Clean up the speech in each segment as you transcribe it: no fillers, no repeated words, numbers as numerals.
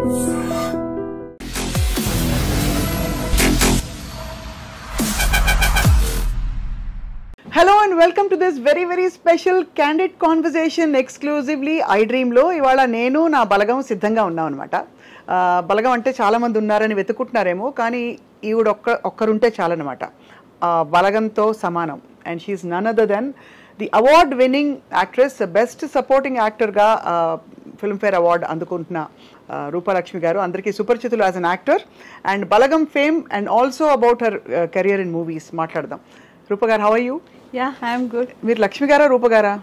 Hello and welcome to this very very special candid conversation exclusively iDream లో ఇవాళ నేను నా బలగం సిద్ధంగా ఉన్నాం అనమాట. బలగం అంటే చాలా మంది ఉన్నారని వెతుకుంటున్నారేమో, కానీ ఈవిడ ఒక్కరుంటే చాలన్నమాట. బలగంతో సమానం. And she's none other than the award winning actress, best supporting యాక్టర్గా ఫిల్మ్ఫేర్ అవార్డు అందుకుంటున్న రూపలక్ష్మి గారు. అందరికీ సుపరిచితులు as an actor. And Balagam fame and also about her career in movies మాట్లాడదాం. Roopa garu, how are you? Yeah, I'm good. మీరు లక్ష్మి గారా రూప గారా?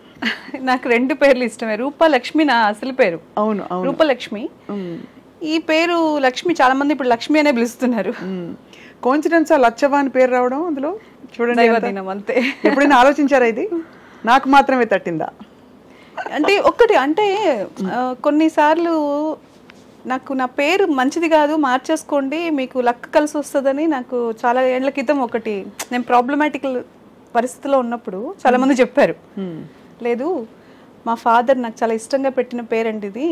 నాకు రెండు పేర్లు ఇష్టమే. రూపలక్ష్మి నా అసలు పేరు. అవును, రూపలక్ష్మి. ఈ పేరు లక్ష్మి చాలా మంది ఇప్పుడు లక్ష్మి అనే పిలుస్తున్నారు. కోఇన్సిడెన్స్ లచ్చవ్వ అని పేరు రావడం అందులో చూడండి, అంతే. ఎప్పుడైనా ఆలోచించారా ఇది? నాకు మాత్రమే తట్టిందా అంటే ఒక్కటి అంటే కొన్నిసార్లు నాకు నా పేరు మంచిది కాదు, మార్చేసుకోండి మీకు లక్ కలిసి వస్తుందని నాకు చాలా ఏళ్ల క్రితం ఒకటి, నేను ప్రాబ్లమాటిక్ పరిస్థితిలో ఉన్నప్పుడు చాలా మంది చెప్పారు. లేదు, మా ఫాదర్ నాకు చాలా ఇష్టంగా పెట్టిన పేరండి ఇది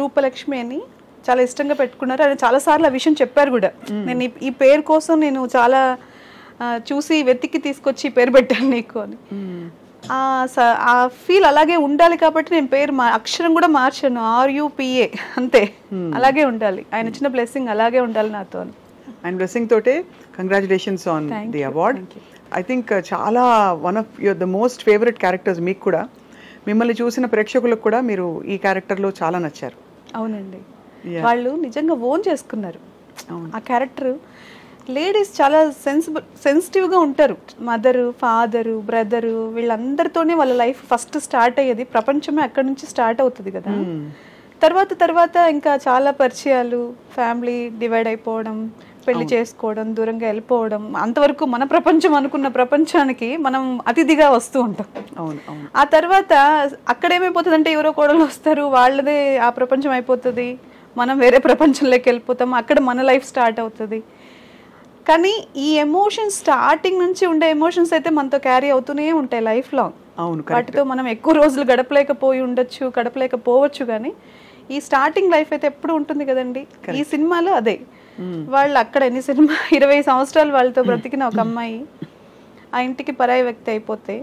రూపలక్ష్మి అని చాలా ఇష్టంగా పెట్టుకున్నారు. అది చాలాసార్లు ఆ విషయం చెప్పారు కూడా. నేను ఈ పేరు కోసం నేను చాలా చూసి వెతికి తీసుకొచ్చి ఈ పేరు పెట్టాను నీకు అని. ఆ ఫీల్ అలాగే ఉండాలి కాబట్టి నేను పేరు అక్షరం కూడా మార్చాను, RUPA అంతే. అలాగే ఉండాలి, ఆయన ఇచ్చిన బ్లెస్సింగ్ అలాగే ఉండాలి నాతో అని. ఆయన బ్లెస్సింగ్ తోటే congratulations on the award. I think చాలా one of the most favourite characters మీకు కూడా. మిమ్మల్ని చూసిన ప్రేక్షకులకు కూడా మీరు ఈ క్యారెక్టర్లో చాలా నచ్చారు. అవునండి, వాళ్ళు నిజంగా ఓన్ చేసుకున్నారు ఆ క్యారెక్టర్. లేడీస్ చాలా సెన్సిటివ్గా ఉంటారు. మదరు, ఫాదరు, బ్రదరు వీళ్ళందరితోనే వాళ్ళ లైఫ్ ఫస్ట్ స్టార్ట్ అయ్యేది. ప్రపంచమే అక్కడి నుంచి స్టార్ట్ అవుతుంది కదా. తర్వాత ఇంకా చాలా పరిచయాలు, ఫ్యామిలీ డివైడ్ అయిపోవడం, పెళ్లి చేసుకోవడం, దూరంగా వెళ్ళిపోవడం, అంతవరకు మన ప్రపంచం అనుకున్న ప్రపంచానికి మనం అతిథిగా వస్తూ ఉంటాం. ఆ తర్వాత అక్కడేమైపోతుంది అంటే ఎవరో కోడలు వస్తారు, వాళ్ళదే ఆ ప్రపంచం అయిపోతుంది, మనం వేరే ప్రపంచంలోకి వెళ్ళిపోతాం, అక్కడ మన లైఫ్ స్టార్ట్ అవుతుంది. కానీ ఈ ఎమోషన్స్ స్టార్టింగ్ నుంచి ఉండే ఎమోషన్స్ అయితే మనతో క్యారీ అవుతూనే ఉంటాయి లైఫ్ లాంగ్. వాటితో మనం ఎక్కువ రోజులు గడపలేకపోవచ్చు, కానీ ఈ స్టార్టింగ్ లైఫ్ అయితే ఎప్పుడు ఉంటుంది కదండి. ఈ సినిమాలో అదే. వాళ్ళు అక్కడ 20 సంవత్సరాలు వాళ్ళతో బ్రతికిన ఒక అమ్మాయి ఆ ఇంటికి పరాయి వ్యక్తి అయిపోతే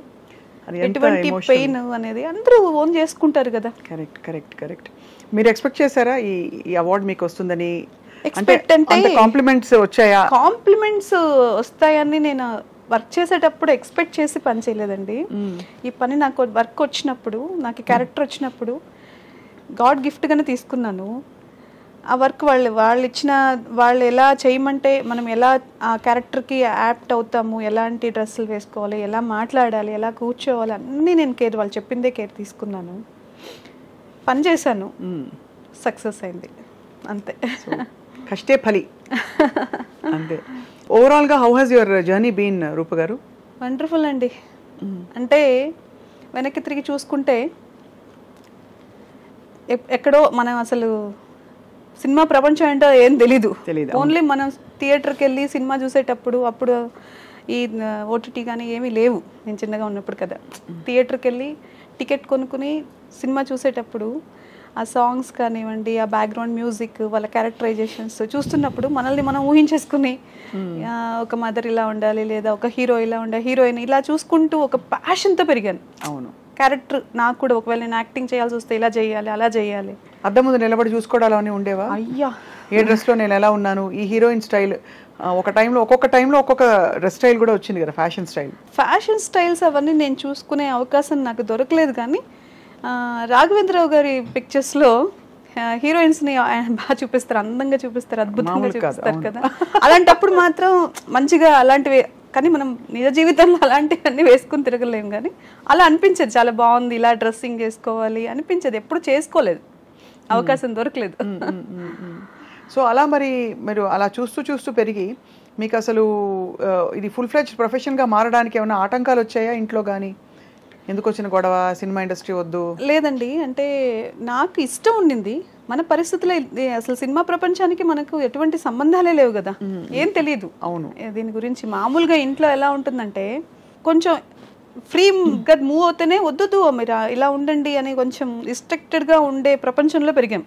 ఎటువంటి పెయిన్ అనేది అందరూ ఓన్ చేసుకుంటారు కదా. కరెక్ట్. మీరు ఎక్స్పెక్ట్ చేశారా ఈ అవార్డు మీకు వస్తుందని? ఎక్స్పెక్ట్ అంటే కాంప్లిమెంట్స్ వచ్చాయా? కాంప్లిమెంట్స్ వస్తాయని నేను వర్క్ చేసేటప్పుడు ఎక్స్పెక్ట్ చేసి పని చేయలేదండి. ఈ పని నాకు వర్క్ వచ్చినప్పుడు, నాకు క్యారెక్టర్ వచ్చినప్పుడు గాడ్ గిఫ్ట్గానే తీసుకున్నాను. ఆ వర్క్ వాళ్ళు ఎలా చేయమంటే మనం ఎలా ఆ క్యారెక్టర్కి యాప్ట్ అవుతాము, ఎలాంటి డ్రెస్సులు వేసుకోవాలి, ఎలా మాట్లాడాలి, ఎలా కూర్చోవాలి, అన్నీ నేను వాళ్ళు చెప్పిందే కేర్ తీసుకున్నాను, పని చేశాను, సక్సెస్ అయింది అంతే. కష్టే ఫలి అంతే. ఓవరాల్గా how has your journey been Roopa garu? Wonderful అండి. అంటే వెనక్కి తిరిగి చూసుకుంటే ఎక్కడో మనం అసలు సినిమా ప్రపంచం ఏంటో ఏం తెలీదు. ఓన్లీ మనం థియేటర్కి వెళ్ళి సినిమా చూసేటప్పుడు, అప్పుడు ఈ OTT కానీ ఏమీ లేవు, నేను చిన్నగా ఉన్నప్పుడు కదా. థియేటర్కి వెళ్ళి టికెట్ కొనుక్కుని సినిమా చూసేటప్పుడు ఆ సాంగ్స్ కానివ్వండి, ఆ బ్యాక్గ్రౌండ్ మ్యూజిక్, వాళ్ళ క్యారెక్టరైజేషన్స్ చూస్తున్నప్పుడు మనల్ని మనం ఊహించేసుకుని ఒక మదర్ ఇలా ఉండాలి, లేదా ఒక హీరో ఇలా ఉండాలి, హీరోయిన్ ఇలా చూసుకుంటూ ఒక ప్యాషన్తో పెరిగాను. అవును, క్యారెక్టర్ నాకు కూడా ఒకవేళ నేను యాక్టింగ్ చేయాల్సి వస్తే ఇలా చేయాలి, అలా చేయాలి. అద్దం ముందు నిలబడి చూసుకోవడాలు అని ఉండేవా? అయ్యా, ఏ డ్రెస్లో నేను ఎలా ఉన్నాను, ఈ హీరోయిన్ స్టైల్, ఒక్కొక్క టైంలో ఒక్కొక్క డ్రెస్ స్టైల్ కూడా వచ్చింది కదా, ఫ్యాషన్ స్టైల్స్ అవన్నీ నేను చూసుకునే అవకాశం నాకు దొరకలేదు. కానీ రాఘవేంద్రరావు గారి పిక్చర్స్లో హీరోయిన్స్ని బాగా చూపిస్తారు, అందంగా చూపిస్తారు, అద్భుతంగా చూపిస్తారు కదా. అలాంటప్పుడు మాత్రం మంచిగా అలాంటివి, కానీ మనం నిజ జీవితంలో అలాంటివన్నీ వేసుకుని తిరగలేము. కానీ అలా అనిపించేది, చాలా బాగుంది, ఇలా డ్రెస్సింగ్ చేసుకోవాలి అనిపించేది. ఎప్పుడు చేసుకోలేదు, అవకాశం దొరకలేదు. సో అలా మరి మీరు అలా చూస్తూ పెరిగి మీకు అసలు ఇది ఫుల్ ఫ్లెడ్జ్ ప్రొఫెషన్గా మారడానికి ఏమైనా ఆటంకాలు వచ్చాయా ఇంట్లో? కానీ ఎందుకు వచ్చిన గొడవ, సినిమా ఇండస్ట్రీ వద్దు? లేదండి, అంటే నాకు ఇష్టం ఉండింది. మన పరిస్థితుల్లో అసలు సినిమా ప్రపంచానికి మనకు ఎటువంటి సంబంధాలే లేవు కదా, ఏం తెలియదు. అవును, దీని గురించి మామూలుగా ఇంట్లో ఎలా ఉంటుందంటే కొంచెం ఫ్రీగా మూవ్ అవుతేనే వద్దు మీరు ఇలా ఉండండి అని కొంచెం రిస్ట్రిక్టెడ్గా ఉండే ప్రపంచంలో పెరిగాం.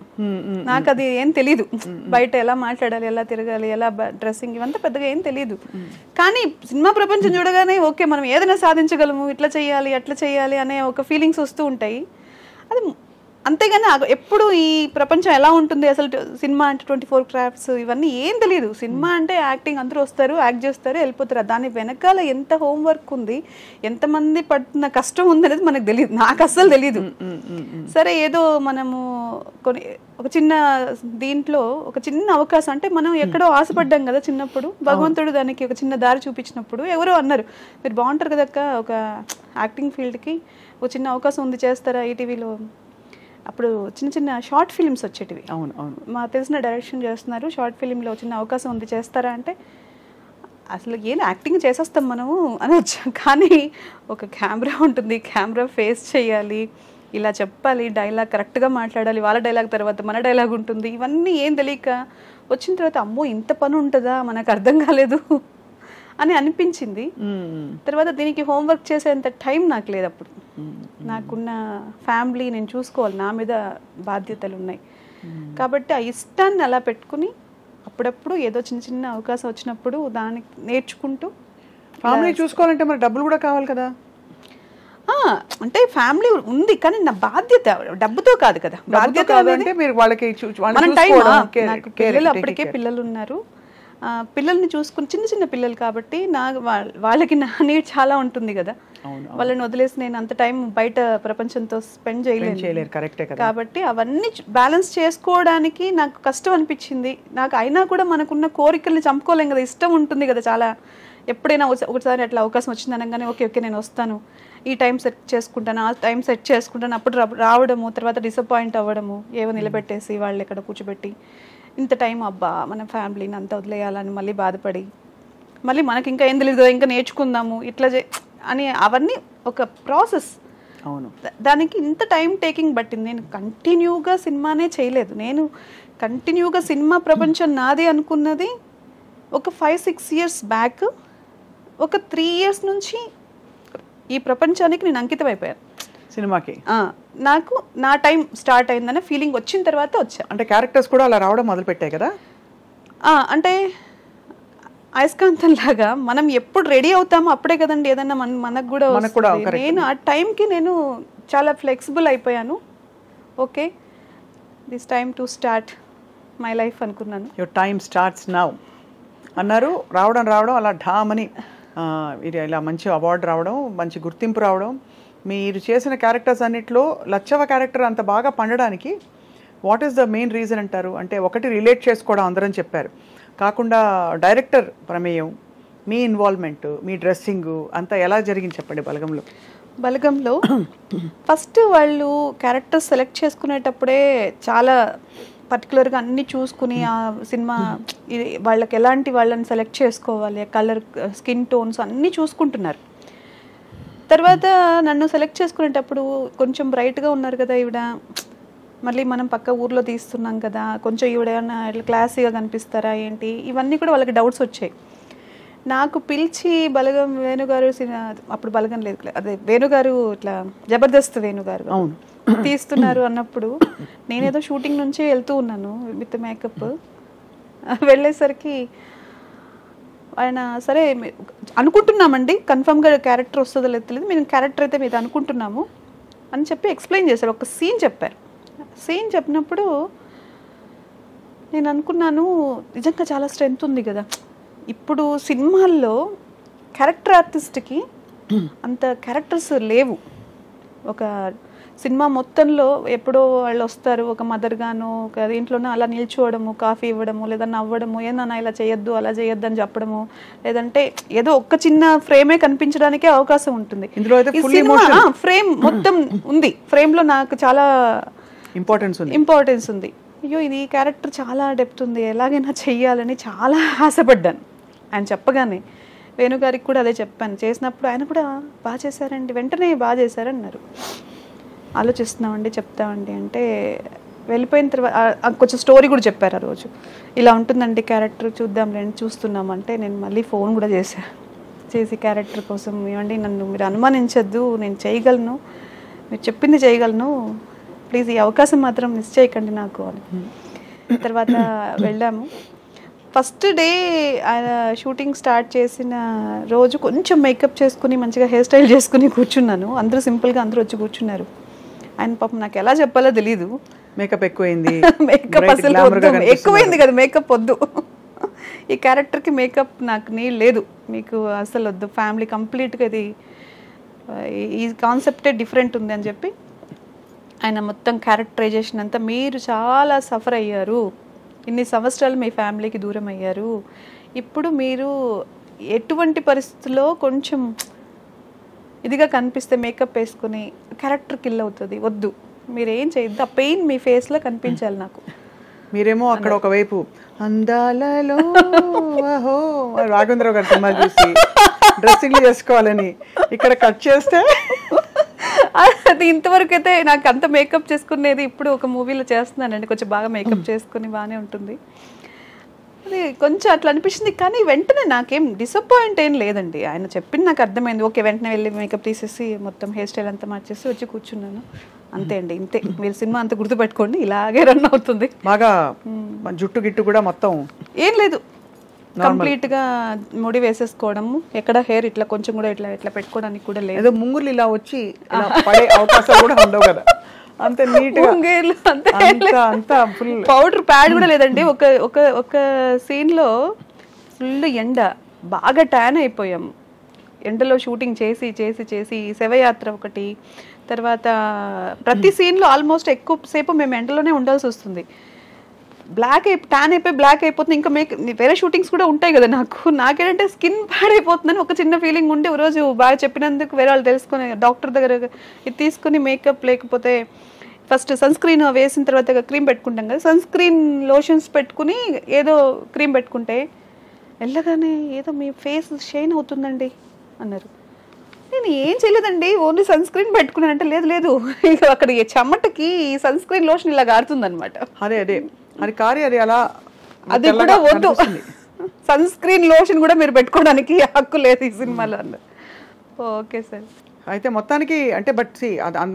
నాకు అది ఏం తెలీదు, బయట ఎలా మాట్లాడాలి, ఎలా తిరగాలి, ఎలా డ్రెస్సింగ్ ఇవంతా పెద్దగా ఏం తెలీదు. కానీ సినిమా ప్రపంచం చూడగానే ఓకే మనం ఏదైనా సాధించగలము, ఇట్లా చేయాలి అట్లా చేయాలి అనే ఒక ఫీలింగ్స్ వస్తూ ఉంటాయి. అది అంతేగాని ఎప్పుడు ఈ ప్రపంచం ఎలా ఉంటుంది అసలు, సినిమా అంటే 24 క్రాఫ్ట్స్ ఇవన్నీ ఏం తెలియదు. సినిమా అంటే యాక్టింగ్, అందరూ వస్తారు యాక్ట్ చేస్తారు వెళ్ళిపోతారు. దాని వెనకాల ఎంత హోంవర్క్ ఉంది, ఎంతమంది పడుతున్న కష్టం ఉంది అనేది మనకు తెలియదు, నాకు అస్సలు తెలియదు. సరే ఏదో మనము ఒక చిన్న దీంట్లో ఒక చిన్న అవకాశం అంటే మనం ఎక్కడో ఆశపడ్డాం కదా చిన్నప్పుడు, భగవంతుడు దానికి ఒక చిన్న దారి చూపించినప్పుడు ఎవరో అన్నారు మీరు బాగుంటారు కదక్క ఒక యాక్టింగ్ ఫీల్డ్కి ఒక చిన్న అవకాశం ఉంది చేస్తారా ఈటీవీలో. అప్పుడు చిన్న చిన్న షార్ట్ ఫిల్మ్స్ వచ్చేటివి. అవును అవును, మా తెలిసిన డైరెక్షన్ చేస్తున్నారు, షార్ట్ ఫిలింలో చిన్న అవకాశం ఉంది చేస్తారా అంటే అసలు ఏం యాక్టింగ్ చేసేస్తాం మనము అని వచ్చాం. కానీ ఒక కెమెరా ఉంటుంది, కెమెరా ఫేస్ చేయాలి, ఇలా చెప్పాలి, డైలాగ్ కరెక్ట్గా మాట్లాడాలి, వాళ్ళ డైలాగ్ తర్వాత మన డైలాగ్ ఉంటుంది, ఇవన్నీ ఏం తెలియక వచ్చిన తర్వాత అమ్మో ఇంత పని ఉంటుందా మనకు అర్థం కాలేదు అని అనిపించింది. తర్వాత దీనికి హోంవర్క్ చేసేంత టైం నాకు లేదు అప్పుడు. నాకున్న ఫ్యామిలీ నేను చూసుకోవాలి, నా మీద బాధ్యతలు ఉన్నాయి కాబట్టి ఆ ఇష్టాన్ని అలా పెట్టుకుని అప్పుడప్పుడు ఏదో చిన్న చిన్న అవకాశం వచ్చినప్పుడు దానికి నేర్చుకుంటూ. ఫ్యామిలీ చూసుకోవాలంటే మరి డబ్బులు కూడా కావాలి కదా. అంటే ఫ్యామిలీ ఉంది కానీ నా బాధ్యత డబ్బుతో కాదు కదా, బాధ్యత అంటే మీరు వాళ్ళకి పిల్లలు అప్పటికే పిల్లలు ఉన్నారు, పిల్లల్ని చూసుకుని చిన్న చిన్న పిల్లలు కాబట్టి వాళ్ళకి నా నీడ్ చాలా ఉంటుంది కదా, వాళ్ళని వదిలేసి నేను అంత టైం బయట ప్రపంచంతో స్పెండ్ చేయలేను కాబట్టి అవన్నీ బ్యాలెన్స్ చేసుకోవడానికి నాకు కష్టం అనిపించింది. నాకు అయినా కూడా మనకున్న కోరికల్ని చంపుకోలేం కదా, ఇష్టం ఉంటుంది కదా చాలా. ఎప్పుడైనా ఒకసారి అట్లా అవకాశం వచ్చింది అనగానే ఓకే ఓకే నేను వస్తాను, ఈ టైం సెట్ చేసుకుంటాను, ఆ టైం సెట్ చేసుకుంటాను, అప్పుడు రావడము, తర్వాత డిసప్పాయింట్ అవ్వడము, ఏవో నిలబెట్టేసి వాళ్ళు ఎక్కడ కూర్చోబెట్టి ఇంత టైం అబ్బా మన ఫ్యామిలీని అంతా వదిలేయాలని మళ్ళీ బాధపడి మళ్ళీ మనకి ఇంకా ఏం తెలియదు ఇంకా నేర్చుకుందాము ఇట్లా అని అవన్నీ ఒక ప్రాసెస్. అవును, దానికి ఇంత టైం టేకింగ్ పట్టింది. నేను కంటిన్యూగా సినిమానే చేయలేదు, నేను కంటిన్యూగా సినిమా ప్రపంచం నాదే అనుకున్నది ఒక 5-6 years బ్యాక్. ఒక 3 years నుంచి ఈ ప్రపంచానికి నేను అంకితం అయిపోయాను సినిమాకి. నాకు నా టైం స్టార్ట్ అయిందనే ఫీలింగ్ వచ్చిన తర్వాత వచ్చా. అంటే క్యారెక్టర్స్ కూడా అలా రావడం మొదలు పెట్టాయి కదా. అంటే అయస్కాంతం లాగా మనం ఎప్పుడు రెడీ అవుతామో అప్పుడే కదండి ఏదన్నా మనకు కూడా వస్తుంది. నేను ఆ టైంకి నేను చాలా ఫ్లెక్సిబుల్ అయిపోయాను. Okay this time to start my life అనుకున్నాను. యువర్ టైమ్ స్టార్ట్స్ నౌ అన్నారు. రావడం అలా ఢామని ఇలా మంచి అవార్డు రావడం, మంచి గుర్తింపు రావడం. మీరు చేసిన క్యారెక్టర్స్ అన్నిట్లో లచ్చవ క్యారెక్టర్ అంత బాగా పండడానికి what is the main reason అంటారు? అంటే ఒకటి రిలేట్ చేసుకోవడం అందరం చెప్పారు, కాకుండా డైరెక్టర్ ప్రమేయం, మీ ఇన్వాల్వ్మెంట్, మీ డ్రెస్సింగ్ అంతా ఎలా జరిగింది చెప్పండి. బలగంలో ఫస్ట్ వాళ్ళు క్యారెక్టర్ సెలెక్ట్ చేసుకునేటప్పుడే చాలా పర్టికులర్గా అన్నీ చూసుకుని ఆ సినిమా వాళ్ళకి ఎలాంటి వాళ్ళని సెలెక్ట్ చేసుకోవాలి, కలర్, స్కిన్ టోన్స్ అన్నీ చూసుకుంటున్నారు. తర్వాత నన్ను సెలెక్ట్ చేసుకునేటప్పుడు కొంచెం బ్రైట్గా ఉన్నారు కదా ఈవిడ, మళ్ళీ మనం పక్క ఊర్లో తీస్తున్నాం కదా, కొంచెం ఈవిడ ఏమన్నా ఇట్లా క్లాసీగా కనిపిస్తారా ఏంటి, ఇవన్నీ కూడా వాళ్ళకి డౌట్స్ వచ్చాయి. నాకు పిలిచి బలగం వేణుగారు, అప్పుడు బలగం లేదు అదే వేణుగారు, ఇట్లా జబర్దస్త్ వేణుగారు అవును తీస్తున్నారు అన్నప్పుడు నేనేదో షూటింగ్ నుంచే వెళ్తూ ఉన్నాను విత్ మేకప్. వెళ్ళేసరికి ఆయన సరే అనుకుంటున్నామండి కన్ఫర్మ్గా క్యారెక్టర్ వస్తుందో లేదు తెలియదు, మేము క్యారెక్టర్ అయితే మీద అనుకుంటున్నాము అని చెప్పి ఎక్స్ప్లెయిన్ చేశారు. ఒక సీన్ చెప్పారు. సీన్ చెప్పినప్పుడు నేను అనుకున్నాను నిజంగా చాలా స్ట్రెంగ్త్ ఉంది కదా. ఇప్పుడు సినిమాల్లో క్యారెక్టర్ ఆర్టిస్ట్కి అంత క్యారెక్టర్స్ లేవు. ఒక సినిమా మొత్తంలో ఎప్పుడో వాళ్ళు వస్తారు, ఒక మదర్ గాను ఒక దీంట్లోనే అలా నిల్చోవడము, కాఫీ ఇవ్వడము, లేదా నవ్వడము, ఏదన్నా ఇలా చేయొద్దు అలా చేయొద్దు అని చెప్పడము, లేదంటే ఏదో ఒక్క చిన్న ఫ్రేమే కనిపించడానికే అవకాశం ఉంటుంది. ఫ్రేమ్ మొత్తం ఉంది, ఫ్రేమ్లో నాకు చాలా ఇంపార్టెన్స్ ఉంది. అయ్యో ఇది క్యారెక్టర్ చాలా డెప్త్ ఉంది, ఎలాగైనా చెయ్యాలని చాలా ఆశపడ్డాను. ఆయన చెప్పగానే వేణుగారికి కూడా అదే చెప్పాను. చేసినప్పుడు ఆయన కూడా బాగా చేశారండి, వెంటనే బాగా చేశారన్నారు. ఆలోచిస్తున్నామండి చెప్తామండి అంటే వెళ్ళిపోయిన తర్వాత కొంచెం స్టోరీ కూడా చెప్పారు. ఆ రోజు ఇలా ఉంటుందండి క్యారెక్టర్, చూద్దాంలేండి చూస్తున్నామంటే నేను మళ్ళీ ఫోన్ కూడా చేశాను. చేసి క్యారెక్టర్ కోసం, ఏమండి నన్ను మీరు అనుమానించద్దు, నేను చేయగలను, మీరు చెప్పింది చేయగలను, ప్లీజ్ ఈ అవకాశం మాత్రం మిస్ చేయకండి నాకు అని. తర్వాత వెళ్ళాము. ఫస్ట్ డే ఆయన షూటింగ్ స్టార్ట్ చేసిన రోజు కొంచెం మేకప్ చేసుకుని మంచిగా హెయిర్ స్టైల్ చేసుకుని కూర్చున్నాను. అందరూ సింపుల్గా అందరూ వచ్చి కూర్చున్నారు. ఆయన పాపం నాకు ఎలా చెప్పాలో తెలీదు, మేకప్ ఎక్కువైంది, మేకప్ అసలు ఎక్కువైంది కదా, మేకప్ వద్దు, ఈ క్యారెక్టర్కి మేకప్ నాకు లేదు, మీకు అసలు వద్దు, ఫ్యామిలీ కంప్లీట్గా ఇది ఈ కాన్సెప్టే డిఫరెంట్ ఉంది అని చెప్పి ఆయన మొత్తం క్యారెక్టరైజేషన్ అంతా, మీరు చాలా సఫర్ అయ్యారు, ఇన్ని సంవత్సరాలు మీ ఫ్యామిలీకి దూరం అయ్యారు, ఇప్పుడు మీరు ఎటువంటి పరిస్థితుల్లో కొంచెం ఇదిగా కనిపిస్తే మేకప్ వేసుకుని క్యారెక్టర్ కిల్ అవుతుంది, వద్దు, మీరేం చేయొద్దు, ఆ పెయిన్ మీ ఫేస్లో కనిపించాలి నాకు. మీరేమో అక్కడ ఒకవైపు అందాలలో రాఘవేంద్రరావు గారి సినిమా చూసి డ్రెస్సింగ్ చేసుకోవాలని, ఇక్కడ కట్ చేస్తే అది ఇంతవరకు అయితే నాకు అంత మేకప్ చేసుకునేది ఇప్పుడు ఒక మూవీలో చేస్తున్నానండి, కొంచెం బాగా మేకప్ చేసుకుని బాగానే ఉంటుంది. అది కొంచెం అట్లా అనిపించింది, కానీ వెంటనే నాకేం డిసప్పాయింట్ ఏం లేదండి. ఆయన చెప్పింది నాకు అర్థమైంది, ఓకే వెంటనే వెళ్ళి మేకప్ తీసేసి మొత్తం హెయిర్ స్టైల్ అంతా మార్చేసి వచ్చి కూర్చున్నాను, అంతే అండి, ఇంతే. మీరు సినిమా అంతా గుర్తుపెట్టుకోండి, ఇలాగే రన్ అవుతుంది. బాగా జుట్టు గిట్టు కూడా మొత్తం ఏం లేదు, కంప్లీట్గా ముడి వేసేసుకోవడము, ఎక్కడ హెయిర్ ఇట్లా కొంచెం కూడా ఇట్లా ఇట్లా పెట్టుకోవడానికి కూడా లేదు. ఏదో ముంగులు ఇలా వచ్చి ఇలా పడే అవకాశాలు కూడా ఉండవు కదా, అంత నీట్ అంతా ఫుల్ పౌడర్ ప్యాడ్ కూడా లేదండి. ఒక ఒక ఒక సీన్ లో ఫుల్ ఎండ, బాగా ట్యాన్ అయిపోయాం ఎండలో షూటింగ్ చేసి చేసి చేసి. శవయాత్ర ఒకటి, తర్వాత ప్రతి సీన్ లో ఆల్మోస్ట్ ఎక్కువ సేపు మేము ఎండలోనే ఉండాల్సి వస్తుంది. ట్యాన్ అయిపోయి బ్లాక్ అయిపోతుంది. ఇంకా వేరే షూటింగ్స్ కూడా ఉంటాయి కదా, నాకేంటంటే స్కిన్ పాడైపోతుందని ఒక చిన్న ఫీలింగ్ ఉండి, ఒక రోజు బాగా చెప్పినందుకు వేరే వాళ్ళు తెలుసుకొని డాక్టర్ దగ్గర ఇది తీసుకుని, మేకప్ లేకపోతే ఫస్ట్ సన్ స్క్రీన్ వేసిన తర్వాత క్రీమ్ పెట్టుకుంటాం కదా, సన్ స్క్రీన్ లోషన్స్ పెట్టుకుని ఏదో క్రీమ్ పెట్టుకుంటే వెళ్ళగానే ఏదో మీ ఫేస్ షైన్ అవుతుందండి అన్నారు. నేను ఏం చేయలేదండి, ఓన్లీ సన్ స్క్రీన్ పెట్టుకున్నాను అంటే, లేదు లేదు ఇక అక్కడ చెమటకి సన్ స్క్రీన్ లోషన్ ఇలా గారుతుంది అనమాట. అదే అదే అది కారి అది అలా, అది కూడా వద్దు, సన్ స్క్రీన్ లోషన్ కూడా మీరు పెట్టుకోవడానికి హక్కు లేదు ఈ సినిమాలో అన్నారు. Okay sir. అయితే మొత్తానికి అంటే బట్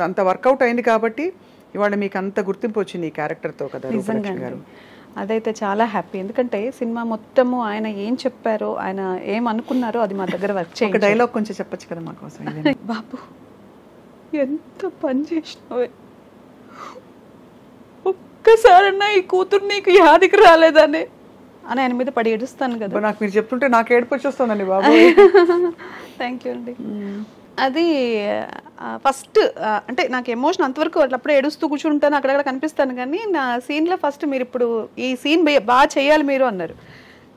అంత వర్కౌట్ అయింది కాబట్టి ఇవాళ మీకు అంత గుర్తింపు వచ్చింది ఈ క్యారెక్టర్తో కదా రూపలక్ష్మి గారు. అదైతే చాలా హ్యాపీ, ఎందుకంటే సినిమా మొత్తము ఆయన ఏం చెప్పారో, ఆయన ఏం అనుకున్నారో అది మా దగ్గర వర్క్ చేయండి. ఒక డైలాగ్ కొంచెం చెప్పచ్చు కదా మా కోసం. బాబు ఎంత పని చేసినావే, ఒక్కసారన్నా ఈ కూతురు నీకు యాదికి రాలేదనే అని ఆయన మీద పడి ఏడుస్తాను కదా. నాకు మీరు చెప్తుంటే నాకు ఏడుపు వచ్చేస్తుందండి బాబు. థ్యాంక్ యూ అండి. అది ఫస్ట్ అంటే నాకు ఎమోషన్ అంతవరకు అప్పుడే ఏడుస్తూ కూర్చుంటాను, అక్కడక్కడ కనిపిస్తాను, కానీ నా సీన్లో ఫస్ట్ మీరు ఇప్పుడు ఈ సీన్ బాగా చేయాలి మీరు అన్నారు.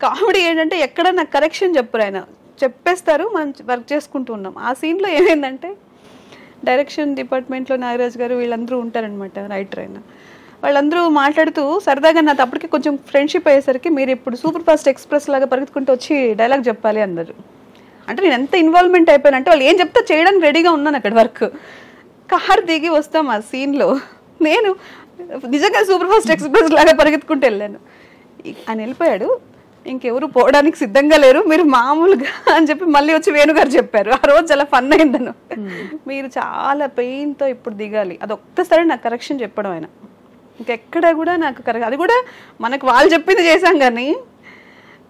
కామెడీ ఏంటంటే ఎక్కడ నాకు కరెక్షన్ చెప్పరు, ఆయన చెప్పేస్తారు, మనం వర్క్ చేసుకుంటూ ఉన్నాం. ఆ సీన్లో ఏమైందంటే డైరెక్షన్ డిపార్ట్మెంట్లో నాగరాజ్ గారు వీళ్ళందరూ ఉంటారనమాట, రైటర్ అయినా, వాళ్ళందరూ మాట్లాడుతూ సరదాగా నాతో అప్పటికి కొంచెం ఫ్రెండ్షిప్ అయ్యేసరికి, మీరు ఇప్పుడు సూపర్ ఫాస్ట్ ఎక్స్ప్రెస్ లాగా పరిగెత్తుకుంటూ వచ్చి డైలాగ్ చెప్పాలి అన్నారు. అంటే నేను ఎంత ఇన్వాల్వ్మెంట్ అయిపోయానంటే వాళ్ళు ఏం చెప్తా చేయడానికి రెడీగా ఉన్నాను. అక్కడ వర్క్ కార్ దిగి వస్తాం ఆ సీన్లో, నేను నిజంగా సూపర్ ఫాస్ట్ ఎక్స్ప్రెస్ లాగా పరిగెత్తుకుంటూ వెళ్ళాను. ఆయన వెళ్ళిపోయాడు, ఇంకెవరు పోవడానికి సిద్ధంగా లేరు, మీరు మామూలుగా అని చెప్పి మళ్ళీ వచ్చి వేణుగారు చెప్పారు. ఆ రోజు చాలా ఫన్ అయిందను, మీరు చాలా పెయిన్తో ఇప్పుడు దిగాలి, అది ఒక్కసారి నాకు కరెక్షన్ చెప్పడం. ఆయన ఇంకెక్కడ కూడా నాకు అది కూడా మనకు వాళ్ళు చెప్పింది చేశాం, కానీ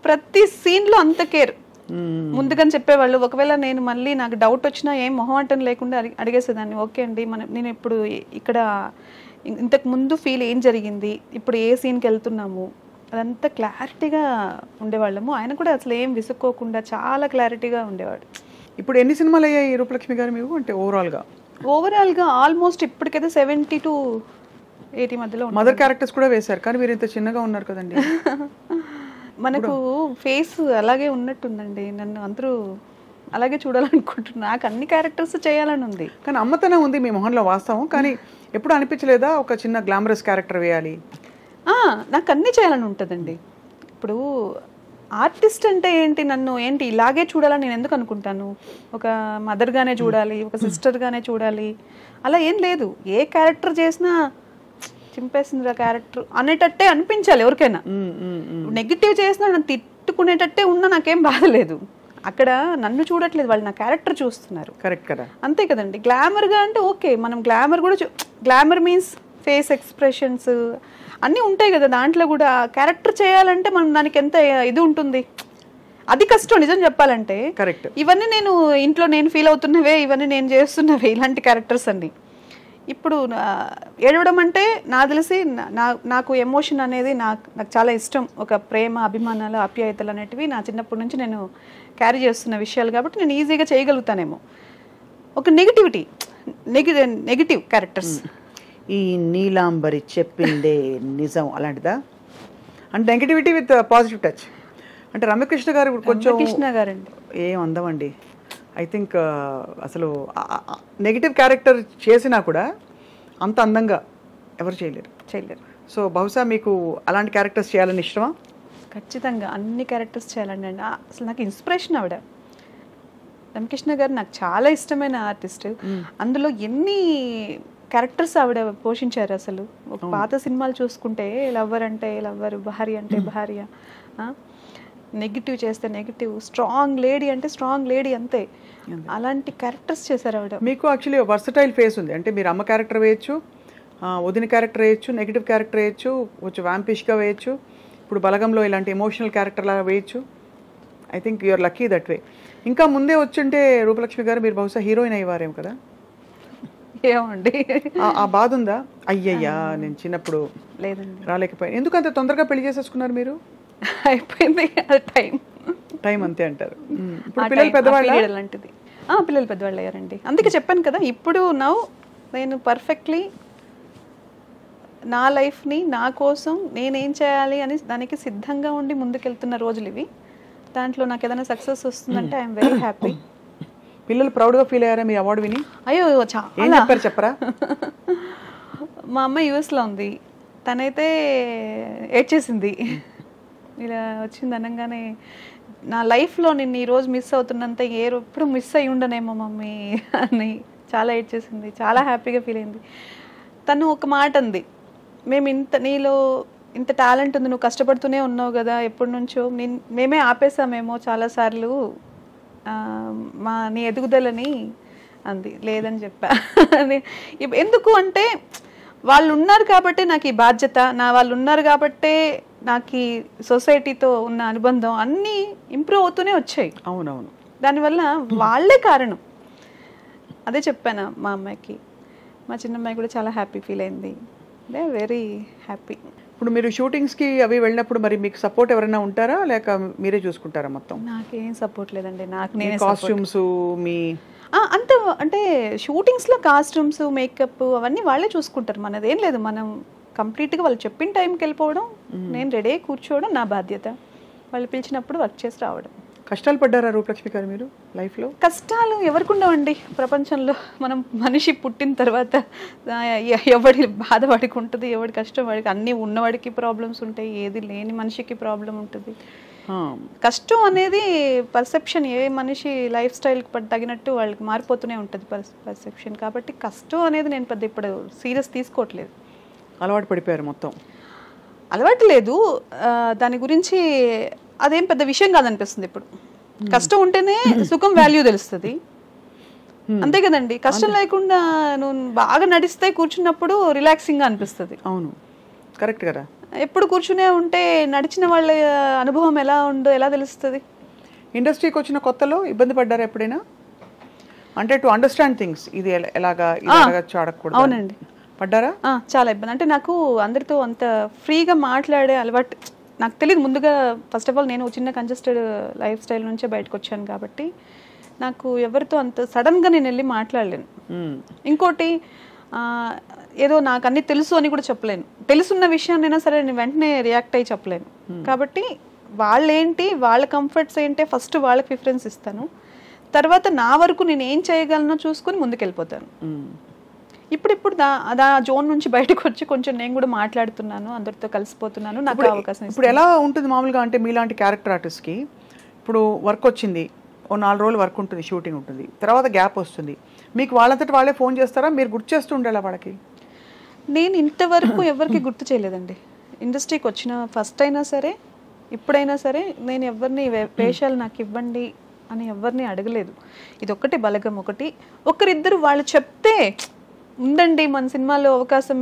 ప్రతి సీన్లో అంత కేర్ ముందుగానే చెప్పేవాళ్ళు. ఒకవేళ నేను మళ్ళీ నాకు డౌట్ వచ్చినా ఏం మొహమాటం లేకుండా అడిగేసేదాన్ని, ఓకే అండి నేను ఇప్పుడు ఇక్కడ ఇంతకు ముందు ఫీల్ ఏం జరిగింది, ఇప్పుడు ఏ సీన్కి వెళ్తున్నాము, అదంతా క్లారిటీగా ఉండేవాళ్ళము. ఆయన కూడా అసలు ఏం విసుక్కోకుండా చాలా క్లారిటీగా ఉండేవాడు. ఇప్పుడు ఎన్ని సినిమాలు అయ్యాయి రూపలక్ష్మి గారు మీకు, అంటే ఓవరాల్గా ఆల్మోస్ట్ ఇప్పటికైతే 70 to 80 మధ్యలో. మదర్ క్యారెక్టర్స్ కూడా వేశారు, కానీ మీరు ఇంత చిన్నగా ఉన్నారు కదండి. మనకు ఫేస్ అలాగే ఉన్నట్టుందండి, నన్ను అందరూ అలాగే చూడాలనుకుంటున్నా, నాకు అన్ని క్యారెక్టర్స్ చేయాలని ఉంది, కానీ అమ్మతనం ఉంది మీ మొహంలో వాస్తవం. కానీ ఎప్పుడు అనిపించలేదా ఒక చిన్న గ్లామరస్ క్యారెక్టర్ వేయాలి? నాకు అన్నీ చేయాలని ఉంటుందండి. ఇప్పుడు ఆర్టిస్ట్ అంటే ఏంటి, నన్ను ఏంటి ఇలాగే చూడాలని నేను ఎందుకు అనుకుంటాను? ఒక మదర్గానే చూడాలి, ఒక సిస్టర్గానే చూడాలి, అలా ఏం లేదు. ఏ క్యారెక్టర్ చేసినా చింపేసింది క్యారెక్టర్ అనేటట్టే అనిపించాలి ఎవరికైనా. నెగిటివ్ చేసినా నన్ను తిట్టుకునేటట్టే ఉన్నా నాకేం బాధలేదు. అక్కడ నన్ను చూడట్లేదు, వాళ్ళు నా క్యారెక్టర్ చూస్తున్నారు. కరెక్ట్ కదా, అంతే కదండి. గ్లామర్గా అంటే ఓకే, మనం గ్లామర్ కూడా గ్లామర్ మీన్స్ ఫేస్ ఎక్స్ప్రెషన్స్ అన్నీ ఉంటాయి కదా, దాంట్లో కూడా క్యారెక్టర్ చేయాలంటే మనం దానికి ఎంత ఇది ఉంటుంది, అది కష్టం నిజం చెప్పాలంటే. కరెక్ట్. ఇవన్నీ నేను ఇంట్లో నేను ఫీల్ అవుతున్నవే, ఇవన్నీ నేను చేస్తున్నవే, ఇలాంటి క్యారెక్టర్స్ అన్నీ. ఇప్పుడు ఏడవడం అంటే నాకు తెలిసి నాకు ఎమోషన్ అనేది నాకు చాలా ఇష్టం. ఒక ప్రేమ, అభిమానాలు, ఆప్యాయతలు అనేటివి నా చిన్నప్పటి నుంచి నేను క్యారీ చేస్తున్న విషయాలు కాబట్టి నేను ఈజీగా చేయగలుగుతానేమో. ఒక నెగిటివ్ క్యారెక్టర్స్, ఈ నీలాంబరి చెప్పిందే నిజం అలాంటిదా? అంటే నెగిటివిటీ విత్ పాజిటివ్ టచ్. అంటే రమ్యకృష్ణ గారు కొంచెం కృష్ణ గారండి ఏం అందమండి. ఐ థింక్ అసలు నెగిటివ్ క్యారెక్టర్ చేసినా కూడా అంత అందంగా ఎవరు చేయలేరు. సో బహుశా మీకు అలాంటి క్యారెక్టర్స్ చేయాలని ఇష్టమా? ఖచ్చితంగా అన్ని క్యారెక్టర్స్ చేయాలండి. అసలు నాకు ఇన్స్పిరేషన్ ఆవిడ. రమ్యకృష్ణ గారు నాకు చాలా ఇష్టమైన ఆర్టిస్ట్. అందులో ఎన్ని క్యారెక్టర్స్ ఆవిడ పోషించారు అసలు. ఒక పాత సినిమాలు చూసుకుంటే లవ్వర్ అంటే లవ్వర్, భార్య అంటే భార్య, నెగిటివ్ చేస్తే నెగిటివ్, స్ట్రాంగ్ లేడీ అంటే స్ట్రాంగ్ లేడీ, అంతే. అలాంటి క్యారెక్టర్స్ చేశారు ఆవిడ. మీకు యాక్చువల్లీ వర్సటైల్ ఫేస్ ఉంది. అంటే మీరు అమ్మ క్యారెక్టర్ వేయచ్చు, వదిన క్యారెక్టర్ వేయచ్చు, నెగిటివ్ క్యారెక్టర్ వేయచ్చు, కొంచెం వ్యాంపిష్గా వేయచ్చు, ఇప్పుడు బలగంలో ఇలాంటి ఎమోషనల్ క్యారెక్టర్ లాగా వేయచ్చు. I think you're lucky that way. ఇంకా ముందే వచ్చుంటే రూపలక్ష్మి గారు మీరు బహుశా హీరోయిన్ అయ్యేవారేమో కదా? ఏమండి ఆ బాధ ఉందా? అయ్యయ్యా నేను చిన్నప్పుడు లేదండి, రాలేకపోయాను. ఎందుకు అంత తొందరగా పెళ్లి చేసేసుకున్నారు మీరు? అయిపోయింది టైం అంతే అంటారు. ఇప్పుడు పిల్లలు పెద్దవాళ్ళు అలాంటిది. పిల్లలు పెద్దవాళ్ళు అయ్యారండి. అందుకే చెప్పాను కదా, ఇప్పుడు నేను పర్ఫెక్ట్లీ నా లైఫ్ని నా కోసం నేనేం చేయాలి అని దానికి సిద్ధంగా ఉండి ముందుకెళ్తున్న రోజులు ఇవి. దాంట్లో నాకు ఏదైనా సక్సెస్ వస్తుందంటే ఐఎమ్ వెరీ హ్యాపీ. పిల్లలు ప్రౌడ్గా ఫీల్ అయ్యారా మీ అవార్డు విని? అయ్యో ఏం చెప్పారు చెప్పరా? మా అమ్మ యూఎస్లో ఉంది, తనైతే ఏడ్చేసింది. ఇలా వచ్చింది అనగానే నా లైఫ్లో నేను ఈరోజు మిస్ అవుతున్నంత ఎప్పుడు మిస్ అయ్యి ఉండనేమో మమ్మీ అని చాలా ఏడ్చేసింది. చాలా హ్యాపీగా ఫీల్ అయింది. తను ఒక మాట అంది, మేము నీలో ఇంత టాలెంట్ ఉంది, నువ్వు కష్టపడుతూనే ఉన్నావు కదా ఎప్పటి నుంచో, మేమే ఆపేసామేమో చాలాసార్లు నీ ఎదుగుదలని అంది. లేదని చెప్పా. ఎందుకు అంటే వాళ్ళు ఉన్నారు కాబట్టే నాకు ఈ బాధ్యత, వాళ్ళు ఉన్నారు కాబట్టే నాకు ఈ సొసైటీతో ఉన్న అనుబంధం అన్నీ ఇంప్రూవ్ అవుతూనే వచ్చాయి. అవునవును, దానివల్ల వాళ్ళే కారణం. అదే చెప్పాను మా అమ్మాయికి. మా చిన్నమ్మాయి కూడా చాలా హ్యాపీ ఫీల్ అయింది. They very happy. ఇప్పుడు మీరు షూటింగ్స్కి అవి వెళ్ళినప్పుడు మరి మీకు సపోర్ట్ ఎవరైనా ఉంటారా, లేక మీరే చూసుకుంటారా మొత్తం? నాకేం సపోర్ట్ లేదండి. నేను కాస్ట్యూమ్స్ మీ అంత అంటే షూటింగ్స్లో కాస్ట్యూమ్స్, మేకప్ అవన్నీ వాళ్ళే చూసుకుంటారు. మనదేం లేదు. మనం కంప్లీట్గా వాళ్ళు చెప్పిన టైంకి వెళ్ళిపోవడం, నేను రెడీ కూర్చోవడం నా బాధ్యత. వాళ్ళు పిలిచినప్పుడు వర్క్ చేసి రావడం. కష్టాలు పడ్డారా రూపలక్ష్మి గారు మీరు లైఫ్లో? కష్టాలు ఎవరికి ఉండవండి ప్రపంచంలో. మనం మనిషి పుట్టిన తర్వాత ఎవడి బాధ వాడికి ఉంటుంది, ఎవడి కష్టం వాడికి. అన్నీ ఉన్నవాడికి ప్రాబ్లమ్స్ ఉంటాయి, ఏది లేని మనిషికి ప్రాబ్లం ఉంటుంది. కష్టం అనేది పర్సెప్షన్, ఏ మనిషి లైఫ్ స్టైల్కి తగినట్టు వాళ్ళకి మారిపోతూనే ఉంటుంది పర్సెప్షన్. కాబట్టి కష్టం అనేది నేను పెద్ద ఇప్పుడు సీరియస్ తీసుకోవట్లేదు. అలవాటు పడిపోయారు మొత్తం? అలవాటు లేదు, దాని గురించి అదేం పెద్ద విషయం కాదనిపిస్తుంది ఇప్పుడు. కష్టం ఉంటేనే సుఖం వాల్యూ తెలుస్తుంది, అంతే కదండి. కష్టం లేకుండా నువ్వు బాగా నడిస్తే కూర్చున్నప్పుడు రిలాక్సింగ్గా అనిపిస్తుంది. అవును, కరెక్ట్ కదా. ఎప్పుడు కూర్చునే ఉంటే నడిచిన వాళ్ళ అనుభవం ఎలా ఉందో ఎలా తెలుస్తుంది? ఇండస్ట్రీకి వచ్చిన కొత్తలో ఇబ్బంది పడ్డారా ఎప్పుడైనా? అంటే టు అండర్స్టాండ్ థింగ్స్, ఇది ఎలాగా ఆడకూడదు. అవునండి, పడ్డారా? చాలా ఇబ్బంది. అంటే నాకు అందరితో అంత ఫ్రీగా మాట్లాడే అలవాటు నాకు తెలియదు ముందుగా. ఫస్ట్ ఆఫ్ ఆల్ నేను చిన్న కంజెస్టెడ్ లైఫ్ స్టైల్ నుంచే బయటకు వచ్చాను కాబట్టి నాకు ఎవరితో అంత సడన్గా నేను వెళ్ళి మాట్లాడలేను. ఇంకోటి ఏదో నాకు అన్నీ తెలుసు అని కూడా చెప్పలేను. తెలుసున్న విషయాన్నైనా సరే నేను వెంటనే రియాక్ట్ అయ్యి చెప్పలేను. కాబట్టి వాళ్ళేంటి, వాళ్ళ కంఫర్ట్స్ ఏంటి, ఫస్ట్ వాళ్ళకి ప్రిఫరెన్స్ ఇస్తాను. తర్వాత నా వరకు నేను ఏం చేయగలనో చూసుకొని ముందుకెళ్ళిపోతాను. ఇప్పుడు ఆ జోన్ నుంచి బయటకు వచ్చి కొంచెం నేను కూడా మాట్లాడుతున్నాను, అందరితో కలిసిపోతున్నాను. నాకు అవకాశం. ఇప్పుడు ఎలా ఉంటుంది మామూలుగా అంటే మీలాంటి క్యారెక్టర్ ఆర్టిస్ట్కి ఇప్పుడు వర్క్ వచ్చింది, ఓ 4 రోజులు వర్క్ ఉంటుంది, షూటింగ్ ఉంటుంది, తర్వాత గ్యాప్ వస్తుంది, మీకు వాళ్ళంతటి వాళ్ళే ఫోన్ చేస్తారా, మీరు గుర్తు చేస్తూ ఉండాలా వాళ్ళకి? నేను ఇంతవరకు ఎవరికి గుర్తు చేయలేదండి. ఇండస్ట్రీకి వచ్చిన ఫస్ట్ అయినా సరే ఇప్పుడైనా సరే నేను ఎవరిని వేషాలు నాకు ఇవ్వండి అని ఎవరిని అడగలేదు. ఇది ఒక్కటే బలగం ఒకటి. ఒకరిద్దరు వాళ్ళు చెప్తే ఉందండి మన సినిమాలో అవకాశం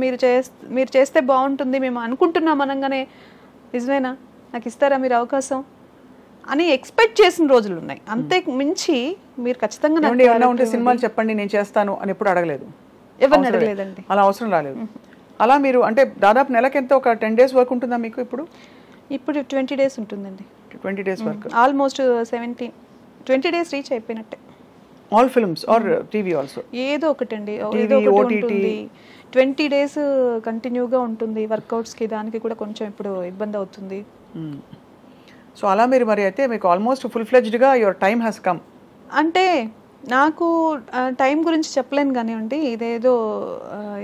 మీరు చేస్తే బాగుంటుంది మేము అనుకుంటున్నాం అనగానే నిజమేనా నాకు ఇస్తారా మీరు అవకాశం అని ఎక్స్పెక్ట్ చేసిన రోజులు ఉన్నాయి. అంతే మించి మీరు ఖచ్చితంగా సినిమాలు చెప్పండి నేను చేస్తాను అని ఎప్పుడు అడగలేదు, ఎవరిని అడగలేదండి. అలా అవసరం రాలేదు. అలా మీరు అంటే దాదాపు నెలకి ఎంత ఒక 10 days వర్క్ ఉంటుందా మీకు? ఇప్పుడు 20 days ఉంటుందండి. 20 days work, almost 20 days reach అయిపోయినట్టే. All films are TV also? ఏదో ఒకటండి, ఏదో ఒకటి ఉంటుంది. 20 days కంటిన్యూగా ఉంటుంది. వర్కౌట్స్కి దానికి కూడా కొంచెం ఇప్పుడు ఇబ్బంది అవుతుంది. సో అలా మీరు మరి అయితే మీకు ఆల్మోస్ట్ ఫుల్ ఫ్లెడ్జ్డ్గా యువర్ టైమ్ హ్యాస్ కమ్. అంటే నాకు టైం గురించి చెప్పలేను కానివ్వండి, ఇదేదో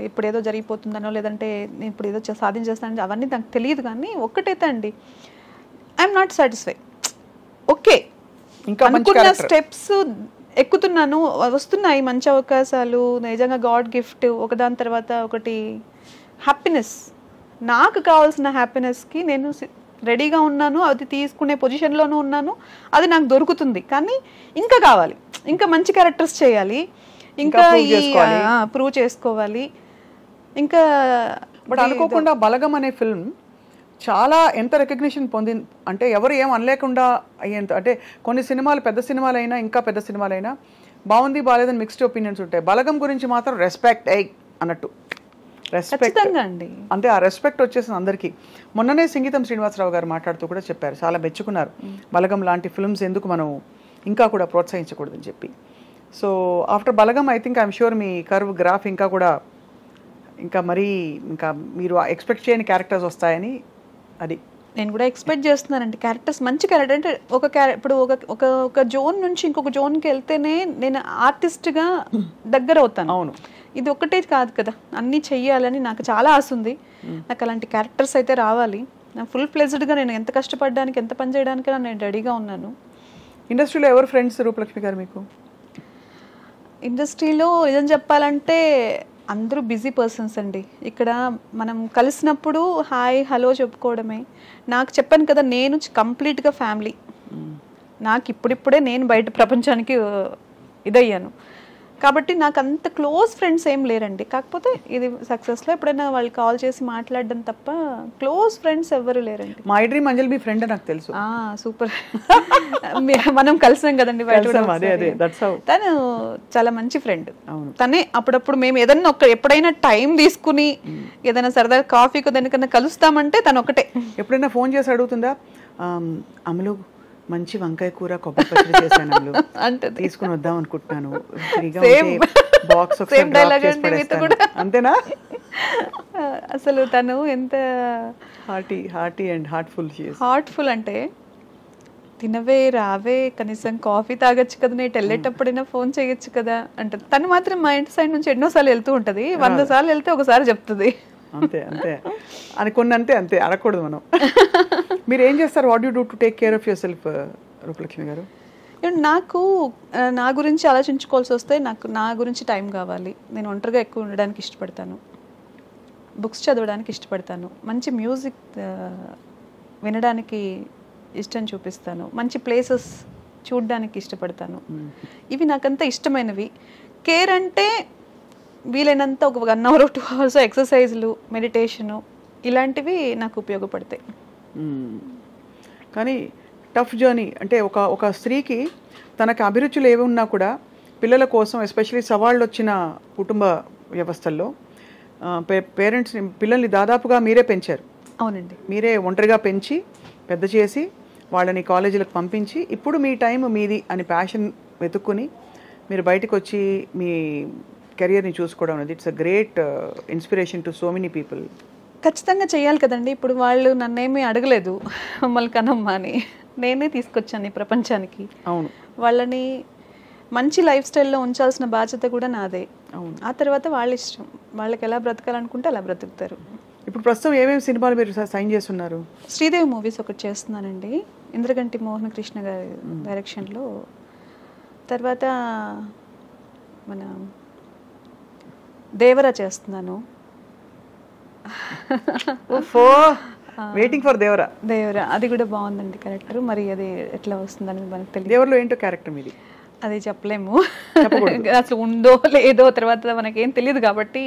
ఇప్పుడేదో జరిగిపోతుందనో లేదంటే నేను ఇప్పుడు ఏదో సాధించేస్తానని అవన్నీ నాకు తెలియదు. కానీ ఒక్కటైతే అండి, ఐఎమ్ నాట్ సాటిస్ఫై. ఓకే, ఇంకా అనుకున్న స్టెప్స్ ఎక్కుతున్నాను, వస్తున్నాయి మంచి అవకాశాలు, నిజంగా గాడ్ గిఫ్ట్ ఒకదాని తర్వాత ఒకటి. హ్యాపీనెస్, నాకు కావాల్సిన హ్యాపీనెస్కి నేను రెడీగా ఉన్నాను, అది తీసుకునే పొజిషన్లోనూ ఉన్నాను, అది నాకు దొరుకుతుంది. కానీ ఇంకా కావాలి, ఇంకా మంచి క్యారెక్టర్స్ చేయాలి, ఇంకా ప్రూవ్ చేసుకోవాలి. ఇంకా బట్ అనుకోకుండా బలగం అనే ఫిల్మ్ చాలా ఎంత రికగ్నిషన్ పొందింది అంటే ఎవరు ఏం అనలేకుండా అయ్యేంత. అంటే కొన్ని సినిమాలు పెద్ద సినిమాలైనా ఇంకా పెద్ద సినిమాలైనా బాగుంది బాగాలేదని మిక్స్డ్ ఒపీనియన్స్ ఉంటాయి. బలగం గురించి మాత్రం రెస్పెక్ట్ అన్నట్టు, రెస్పెక్ట్ అండి. అంటే ఆ రెస్పెక్ట్ వచ్చేసింది అందరికీ. మొన్ననే సంగీతం శ్రీనివాసరావు గారు మాట్లాడుతూ కూడా చెప్పారు, చాలా మెచ్చుకున్నారు బలగం లాంటి ఫిల్మ్స్ ఎందుకు మనం ఇంకా కూడా ప్రోత్సహించకూడదని చెప్పి. So after Balagam I think I'm sure me curve graph ఇంకా మరీ ఇంకా మీరు ఎక్స్పెక్ట్ చేయని క్యారెక్టర్స్ వస్తాయని అది నేను కూడా ఎక్స్పెక్ట్ చేస్తున్నానండి. క్యారెక్టర్స్ మంచి క్యారెక్టర్ అంటే ఇప్పుడు ఒక జోన్ నుంచి ఇంకొక జోన్కి వెళ్తేనే నేను ఆర్టిస్ట్గా దగ్గర అవుతాను. అవును, ఇది ఒక్కటే కాదు కదా, అన్నీ చెయ్యాలని నాకు చాలా ఆశ ఉంది. నాకు అలాంటి క్యారెక్టర్స్ అయితే రావాలి. నాకు ఫుల్ ఫ్లెజ్డ్గా నేను ఎంత కష్టపడడానికి ఎంత పని చేయడానికి నేను రెడీగా ఉన్నాను. ఇండస్ట్రీలో ఎవరు ఫ్రెండ్స్ రూపలక్ష్మి గారు మీకు? ఇండస్ట్రీలో నిజం చెప్పాలంటే అందరూ బిజీ పర్సన్స్ అండి. ఇక్కడ మనం కలిసినప్పుడు హాయ్ హలో చెప్పుకోవడమే. నాకు చెప్పాను కదా, నేను కంప్లీట్గా ఫ్యామిలీ. నాకు ఇప్పుడిప్పుడే నేను బయట ప్రపంచానికి ఇదయ్యాను కాబట్టి నాకు అంత క్లోజ్ ఫ్రెండ్స్ ఏం లేరండి. కాకపోతే ఇది సక్సెస్లో ఎప్పుడైనా వాళ్ళు కాల్ చేసి మాట్లాడడం తప్ప క్లోజ్ ఫ్రెండ్స్ ఎవరు లేరండి. My dream Anjali me friend నాకు తెలుసు. సూపర్, మనం కలిసాం కదండి బయట. తను చాలా మంచి ఫ్రెండ్. తనే అప్పుడప్పుడు మేము ఏదన్నా ఎప్పుడైనా టైం తీసుకుని ఏదైనా సరదా కాఫీకి దానికన్నా కలుస్తామంటే తను ఒకటే. ఎప్పుడైనా ఫోన్ చేసి అడుగుతుందా, అమలు మంచి వంకాయ కూర కొబ్బరి పచ్చడి చేశాను అంటే తీసుకుని వద్దాం అనుకుంటున్నాను, అంతేనా? అసలు తను ఎంత హార్టీ అండ్ హార్ట్ఫుల్ అంటే తినవే రావే కనీసం కాఫీ తాగొచ్చు కదా, నేను వెళ్ళేటప్పుడైనా ఫోన్ చేయొచ్చు కదా అంటే. తను మాత్రం మా ఇంటి సైడ్ నుంచి ఎన్నోసార్లు వెళ్తూ ఉంటది, 100 సార్లు వెళ్తే ఒకసారి చెప్తుంది. అంతే అనుకున్నంతే, అంతే అనకూడదు మనం. మీరు ఏం చేస్తారు? What you do to take care of your self Rupalakshmi గారు? నాకు నా గురించి ఆలోచించుకోవాల్సి వస్తే నా గురించి టైం కావాలి. నేను ఒంటరిగా ఎక్కువ ఉండడానికి ఇష్టపడతాను, బుక్స్ చదవడానికి ఇష్టపడతాను, మంచి మ్యూజిక్ వినడానికి ఇష్టం చూపిస్తాను, మంచి ప్లేసెస్ చూడడానికి ఇష్టపడతాను. ఇవి నాకంతా ఇష్టమైనవి. కేర్ అంటే వీలైనంత ఒక 1 hour 2 hours ఎక్సర్సైజ్లు, మెడిటేషను ఇలాంటివి నాకు ఉపయోగపడతాయి. కానీ టఫ్ జర్నీ అంటే ఒక స్త్రీకి తనకు అభిరుచులు ఏవి ఉన్నా కూడా పిల్లల కోసం ఎస్పెషలీ సవాళ్ళు వచ్చిన కుటుంబ వ్యవస్థల్లో పేరెంట్స్ని పిల్లల్ని దాదాపుగా మీరే పెంచారు. అవునండి, మీరే ఒంటరిగా పెంచి పెద్ద చేసి వాళ్ళని కాలేజీలకు పంపించి ఇప్పుడు మీ టైం మీది అని ప్యాషన్ వెతుక్కుని మీరు బయటకు వచ్చి మీ కెరియర్ని చూసుకోవడం అనేది it's a great inspiration to so many people. ఖచ్చితంగా చేయాలి కదండి. ఇప్పుడు వాళ్ళు నన్నేమీ అడగలేదు మమ్మల్ని కనమ్మా అని, నేనే తీసుకొచ్చాను ఈ ప్రపంచానికి. అవును, వాళ్ళని మంచి లైఫ్ స్టైల్లో ఉంచాల్సిన బాధ్యత కూడా నాదే. అవును, ఆ తర్వాత వాళ్ళ ఇష్టం, వాళ్ళకి ఎలా బ్రతకాలనుకుంటే అలా బ్రతుకుతారు. ఇప్పుడు ప్రస్తుతం ఏమేమి సినిమాలు మీరు సైన్ చేస్తున్నారు? శ్రీదేవి మూవీస్ ఒకటి చేస్తున్నానండి, ఇంద్రగంటి మోహన కృష్ణ గారి డైరెక్షన్లో. తర్వాత మన దేవరా చేస్తున్నాను. Waiting for Devara. దేవరా అది కూడా బాగుందండి క్యారెక్టర్. మరి అది ఎట్లా వస్తుందని మనకు తెలియదు. దేవరలో ఏంటో క్యారెక్టర్ మీది అది చెప్పలేము, అసలు ఉందో లేదో తర్వాత మనకేం తెలియదు కాబట్టి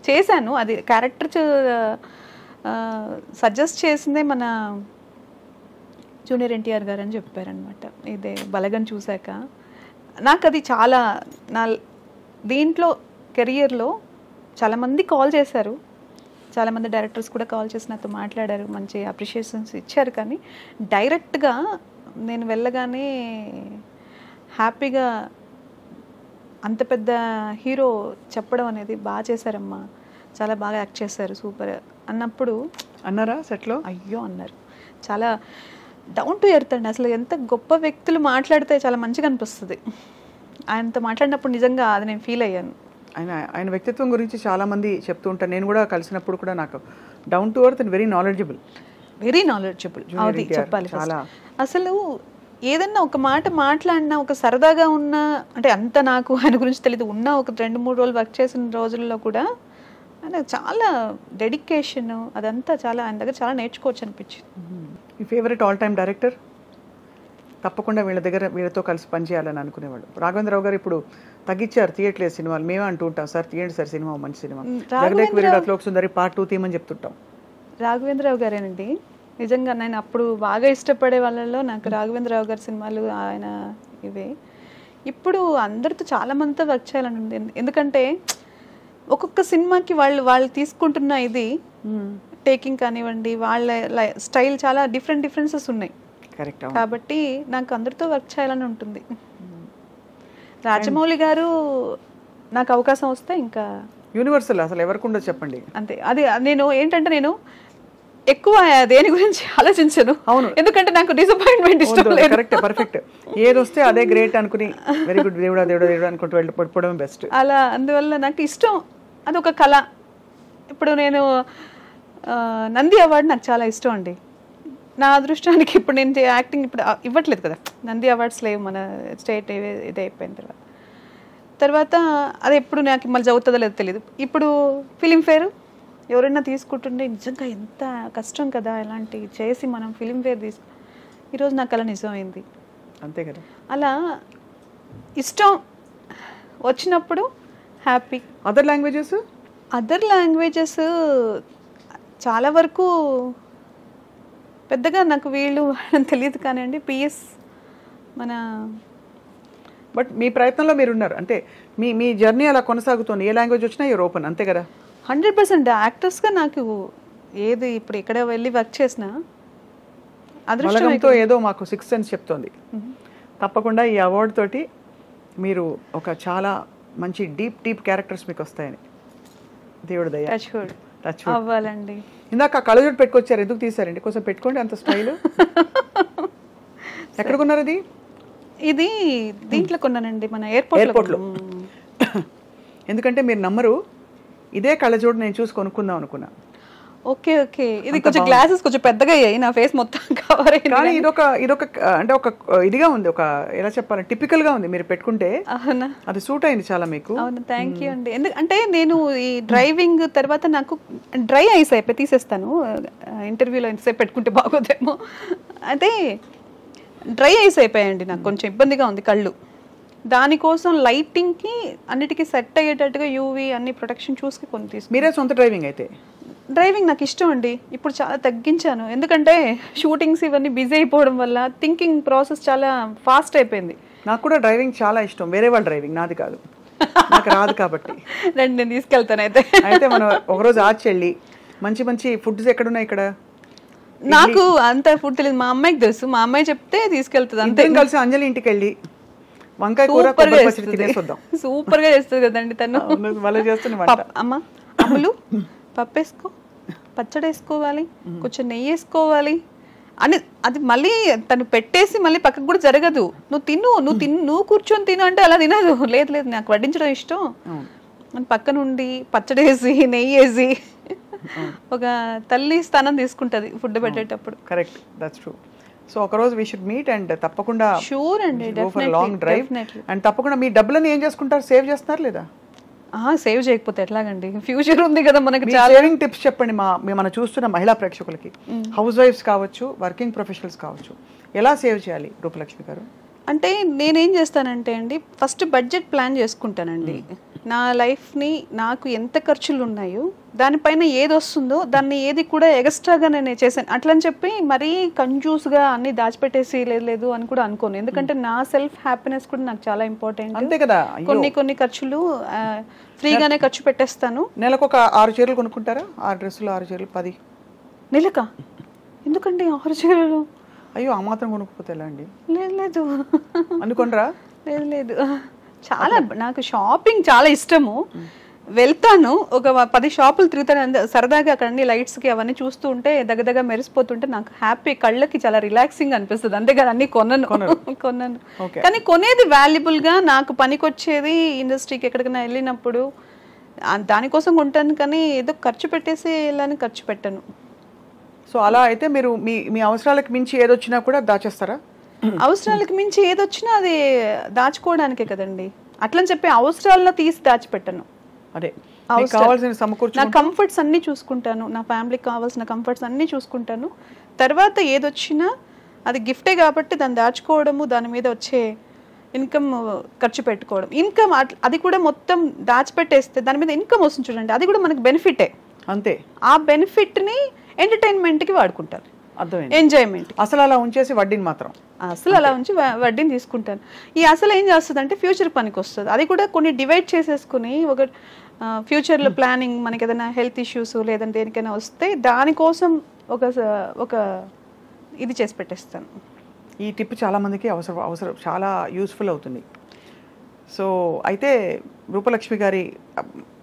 చేశాను. అది క్యారెక్టర్ సజెస్ట్ చేసిందే మన జూనియర్ ఎన్టీఆర్ గారు అని చెప్పారనమాట. ఇదే బలగన్ చూశాక నాకు అది చాలా దీంట్లో కెరియర్లో చాలామంది కాల్ చేశారు, చాలామంది డైరెక్టర్స్ కూడా కాల్ చేసి నాతో మాట్లాడారు, మంచి అప్రిషియేషన్స్ ఇచ్చారు. కానీ డైరెక్ట్గా నేను వెళ్ళగానే హ్యాపీగా అంత పెద్ద హీరో చెప్పడం అనేది బాగా చేశారమ్మా, చాలా బాగా యాక్ట్ చేశారు, సూపర్ అన్నప్పుడు అన్నారా సెట్లో? అయ్యో అన్నారు. చాలా డౌన్ టు ఎర్త్ అండి. అసలు ఎంత గొప్ప వ్యక్తులు మాట్లాడితే చాలా మంచిగా అనిపిస్తుంది. ఆయనతో మాట్లాడినప్పుడు నిజంగా అది నేను ఫీల్ అయ్యాను. ఆయన వ్యక్తిత్వం గురించి చాలామంది చెప్తూ ఉంటాను. నేను కూడా కలిసినప్పుడు కూడా నాకు down to earth and very knowledgeable అది చెప్పాలి. అసలు ఏదన్నా ఒక మాట మాట్లాడినా ఒక సరదాగా ఉన్న, అంటే అంత నాకు ఆయన గురించి తెలియదు, ఉన్న ఒక 2-3 రోజులు వర్క్ చేసిన రోజుల్లో కూడా ఆయన చాలా డెడికేషన్ అదంతా చాలా ఆయన దగ్గర చాలా నేర్చుకోవచ్చు అనిపించింది. మీ ఫేవరెట్ ఆల్ టైమ్ డైరెక్టర్? తప్పకుండా వీళ్ళతో కలిసి పనిచేయాలని అనుకునేవాళ్ళు. రాఘవేంద్రరావు గారు ఇప్పుడు తగ్గించారు, తీయట్లేదు సినిమాలు. మేమే అంటూ ఉంటాం, సార్ తీయండి సార్ సినిమా, మంచి సినిమా. జగదేక్ వీరుడు అతిలోక సుందరి పార్ట్ 2 తీయమని చెప్తుంటాం. రాఘవేంద్రరావు గారేనండి నిజంగా. నేను అప్పుడు బాగా ఇష్టపడే వాళ్ళలో నాకు రాఘవేంద్రరావు గారి సినిమాలు ఆయన ఇవే. ఇప్పుడు అందరితో చాలా మందితో వర్క్ చేయాలని ఉంది. ఎందుకంటే ఒక్కొక్క సినిమాకి వాళ్ళు తీసుకుంటున్న ఇది టేకింగ్ కానివ్వండి, వాళ్ళ స్టైల్ చాలా డిఫరెన్సెస్ ఉన్నాయి కాబట్టి నాకు అందరితో వర్క్ చేయాలని ఉంటుంది. రాజమౌళి గారు నాకు అవకాశం వస్తే ఇంకా యూనివర్సల్ అసలు ఎవరికి ఉండదు చెప్పండి. అంతే. అది నేను ఏంటంటే నేను ఎక్కువ దేని గురించి ఆలోచించను. అవును, ఎందుకంటే నాకు డిసప్పాయింట్మెంట్ ఇష్టం లేదు. Correct, perfect. ఏది వస్తే అదే గ్రేట్ అనుకుని వెరీ గుడ్ దేవుడా దేవుడా దేవుడా అనుకుంటూ వెళ్ళిపోవడం బెస్ట్. అలా అందువల్ల నాకు ఇష్టం, అది ఒక కళ. ఇప్పుడు నేను నంది అవార్డు నాకు చాలా ఇష్టం అండి. నా అదృష్టానికి ఇప్పుడు నేను యాక్టింగ్ ఇప్పుడు ఇవ్వట్లేదు కదా, నంది అవార్డ్స్ లేవు మన స్టేట్ ఇది అయిపోయిన తర్వాత అది ఎప్పుడు నాకు మళ్ళీ చదువుతుందో లేదో తెలియదు. ఇప్పుడు ఫిలింఫేర్ ఎవరైనా తీసుకుంటుండే నిజంగా ఎంత కష్టం కదా ఇలాంటి చేసి మనం ఫిలింఫేర్ ఈరోజు నాకు అలా నిజమైంది. అంతే కదా, అలా ఇష్టం వచ్చినప్పుడు హ్యాపీ. అదర్ లాంగ్వేజెస్ చాలా వరకు పెద్దగా నాకు వీళ్ళు తెలియదు కానివ్వండి. పిఎస్ మన బట్ మీ ప్రయత్నంలో మీరు ఉన్నారు అంటే మీ జర్నీ అలా కొనసాగుతుంది. ఏ లాంగ్వేజ్ వచ్చినా యూర్ ఓపెన్, అంతే కదా? 100% యాక్టర్స్గా నాకు ఏది ఇప్పుడు ఎక్కడ వెళ్ళి వర్క్ చేసినా అదృష్టంతో ఏదో మాకు 6th సెన్స్ చెప్తోంది. తప్పకుండా ఈ అవార్డు తోటి మీరు ఒక చాలా మంచి డీప్ క్యారెక్టర్స్ మీకు వస్తాయని దేవుడు దయ. టచ్ అవ్వాలండి. ఇందాక కళ్ళజోడు పెట్టుకొచ్చారు, ఎందుకు తీసారండి? కొంచెం పెట్టుకోండి, అంత స్టైల్. ఎక్కడ కొన్నారు అది? ఇది దీంట్లో కొన్నానండి, మన ఎయిర్పోర్ట్లో. ఎందుకంటే మీరు నమ్మరు, ఇదే కళ్ళజోడు నేను చూసి కొనుక్కుందాం అనుకున్నా. ఓకే, ఇది కొంచెం గ్లాసెస్ కొంచెం పెద్దగా అయ్యాయి, నా ఫేస్ మొత్తం కవర్ అయ్యింది. కానీ ఇదొక అంటే ఒక ఇదిగా ఉంది, ఒక ఎలా చెప్పాలి, టిపికల్ గా ఉంది. మీరు పెట్టుకుంటే అది సూట్ అయింది చాలా మీకు. అవును, థ్యాంక్ యూ అండి. ఎందుకంటే నేను ఈ డ్రైవింగ్ తర్వాత నాకు డ్రై ఐస్ అయిపోయి తీసేస్తాను, ఇంటర్వ్యూలో ఎంతసేపు పెట్టుకుంటే బాగోదేమో. అయితే డ్రై ఐస్ అయిపోయాయండి, నాకు కొంచెం ఇబ్బందిగా ఉంది కళ్ళు. దానికోసం లైటింగ్కి అన్నిటికీ సెట్ అయ్యేటట్టుగా యూవీ అన్ని ప్రొటెక్షన్ చూసుకుని కొన్ని తీసుకు. మీరే సొంత డ్రైవింగ్ అయితే? డ్రైవింగ్ నాకు ఇష్టం అండి, ఇప్పుడు చాలా తగ్గించాను. ఎందుకంటే షూటింగ్స్ ఇవన్నీ బిజీ అయిపోవడం వల్ల థింకింగ్ ప్రాసెస్ చాలా ఫాస్ట్ అయిపోయింది. నాకు కూడా డ్రైవింగ్ చాలా ఇష్టం, వేరే వాళ్ళ డ్రైవింగ్, నాది కాదు, నాకు రాదు కాబట్టి. రండి నేను తీసుకెళ్తాను. అయితే మనం ఒకరోజు ఆచి వెళ్ళి మంచి ఫుడ్స్ ఎక్కడున్నాయి ఇక్కడ? నాకు అంత ఫుడ్ తెలియదు, మా అమ్మాయికి తెలుసు, మా అమ్మాయి చెప్తే తీసుకెళ్తుంది. అంతే కలిసి అంజలి ఇంటికి వెళ్ళి వంకాయ కూర సూపర్ గా చేస్తుంది కదండి తను. అమ్మ అమ్ములు పప్పు వేసుకో, పచ్చడి వేసుకోవాలి, కొంచెం నెయ్యి వేసుకోవాలి అని అది మళ్ళీ తను పెట్టేసి మళ్ళీ పక్కకు కూడా జరగదు. నువ్వు కూర్చొని తిను అంటే అలా తినదు. లేదు నాకు వడ్డించడం ఇష్టం అని పక్క నుండి పచ్చడి వేసి నెయ్యి వేసి ఒక తల్లి స్థానం తీసుకుంటది ఫుడ్ పెట్టేటప్పుడు. Correct, that's true. సో ఒక రోజు వి షుడ్ మీట్ అండ్ తప్పకుండా షూర్ అండి, లాంగ్ డ్రైవ్. అండ్ తప్పకుండా మీ డబ్బులను ఏం చేసుకుంటారు, సేవ్ చేస్తున్నారు లేదా? సేవ్ చేయకపోతే ఎట్లాగండి, ఫ్యూచర్ ఉంది కదా మనకి. చాలా సేవింగ్ టిప్స్ చెప్పండి మనం చూస్తున్న మహిళా ప్రేక్షకులకి, హౌస్ వైఫ్స్ కావచ్చు, వర్కింగ్ ప్రొఫెషనల్స్ కావచ్చు, ఎలా సేవ్ చేయాలి రూపలక్ష్మి గారు? అంటే నేనేం చేస్తానంటే అండి, ఫస్ట్ బడ్జెట్ ప్లాన్ చేసుకుంటానండి. నా లైఫ్ని నాకు ఎంత ఖర్చులు ఉన్నాయో దానిపైన ఏది వస్తుందో దాన్ని ఏది కూడా ఎక్స్ట్రాగా నేను చేశాను అట్లని చెప్పి మరీ కంజూస్గా అన్ని దాచిపెట్టేసి లేదు అని కూడా అనుకోను. ఎందుకంటే నా సెల్ఫ్ హ్యాపీనెస్ కూడా నాకు చాలా ఇంపార్టెంట్. అంతే కదా. కొన్ని ఖర్చులు ఫ్రీగానే ఖర్చు పెట్టేస్తాను. నెలకు ఒక 6 చీరలు కొనుక్కుంటారా? 6 డ్రెస్సులు, 6 చీరలు, 10 నెలకా? ఎందుకండి 6 చీరలు? అయ్యో, ఆ మాత్రం కొనుక్కోపోతే ఎలా అండి? లేదు అనుకోనరా? లేదు, చాలా నాకు షాపింగ్ చాలా ఇష్టము. వెళ్తాను, ఒక 10 షాపులు తిరుగుతాను సరదాగా. అక్కడ అన్ని లైట్స్కి అవన్నీ చూస్తూ ఉంటే దగ్గర మెరిసిపోతుంటే నాకు హ్యాపీ, కళ్ళకి చాలా రిలాక్సింగ్ అనిపిస్తుంది. అంతేగాని అన్ని కొన్నాను కానీ కొనేది వాల్యుబుల్గా నాకు పనికొచ్చేది. ఇండస్ట్రీకి ఎక్కడికైనా వెళ్ళినప్పుడు దానికోసం కొంటాను, కానీ ఏదో ఖర్చు పెట్టేసి వెళ్ళని ఖర్చు పెట్టాను. సో అలా అయితే మీరు మీ అవసరాలకు మించి ఏదొచ్చినా కూడా దాచేస్తారా? అవసరాలకు మించి ఏదొచ్చినా అది దాచుకోవడానికే కదండి. అట్లని చెప్పి అవసరాల్లో తీసి దాచిపెట్టాను. అదే కావాల్సిన సమకూర్చు, నా కంఫర్ట్స్ అన్నీ చూసుకుంటాను, నా ఫ్యామిలీకి కావాల్సిన కంఫర్ట్స్ అన్నీ చూసుకుంటాను. తర్వాత ఏదొచ్చినా అది గిఫ్టే కాబట్టి దాన్ని దాచుకోవడము, దాని మీద వచ్చే ఇన్కమ్ ఖర్చు పెట్టుకోవడం. ఇన్కమ్ అది కూడా మొత్తం దాచిపెట్టేస్తే దాని మీద ఇన్కమ్ వస్తుంది చూడండి, అది కూడా మనకు బెనిఫిటే. అంతే. ఆ బెనిఫిట్ని ఎంటర్టైన్మెంట్కి వాడుకుంటాను, అర్థమైంది, ఎంజాయ్మెంట్. అసలు అలా ఉంచేసి వడ్డీని మాత్రం అసలు అలా ఉంచి వడ్డీని తీసుకుంటాను. ఈ అసలు ఏం చేస్తుంది అంటే ఫ్యూచర్ పనికి వస్తుంది. అది కూడా కొన్ని డివైడ్ చేసేసుకుని ఒక ఫ్యూచర్లో ప్లానింగ్, మనకి ఏదైనా హెల్త్ ఇష్యూస్ లేదంటే దేనికైనా వస్తే దానికోసం ఒక ఇది చేసి పెట్టేస్తాను. ఈ టిప్ చాలా మందికి అవసరం చాలా యూస్ఫుల్ అవుతుంది. సో అయితే రూపలక్ష్మి గారి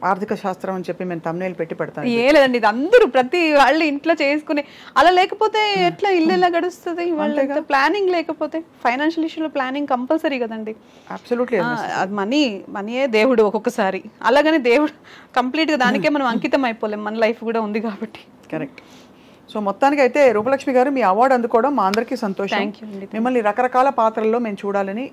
ఆర్థిక శాస్త్రం అని చెప్పి మేము తమ్నేల్ పెట్టి పెడతాను. ఏ లేదండి, ఇది అందరూ ప్రతి వాళ్ళు ఇంట్లో చేసుకుని అలా లేకపోతే ఎట్లా ఇల్లు ఎలా గడుస్తుంది? వాళ్ళ ప్లానింగ్ లేకపోతే ఫైనాన్షియల్ ఇష్యూలో ప్లానింగ్ కంపల్సరీ కదండి. అబ్సల్యూట్లీ. మనీయే దేవుడు ఒక్కొక్కసారి. అలాగని దేవుడు కంప్లీట్గా దానికే మనం అంకితం అయిపోలేం, మన లైఫ్ కూడా ఉంది కాబట్టి. కరెక్ట్. సో మొత్తానికి అయితే రూపలక్ష్మి గారు మీ అవార్డు అందుకోవడం మా అందరికీ సంతోషం. మిమ్మల్ని రకరకాల పాత్రల్లో మేము చూడాలని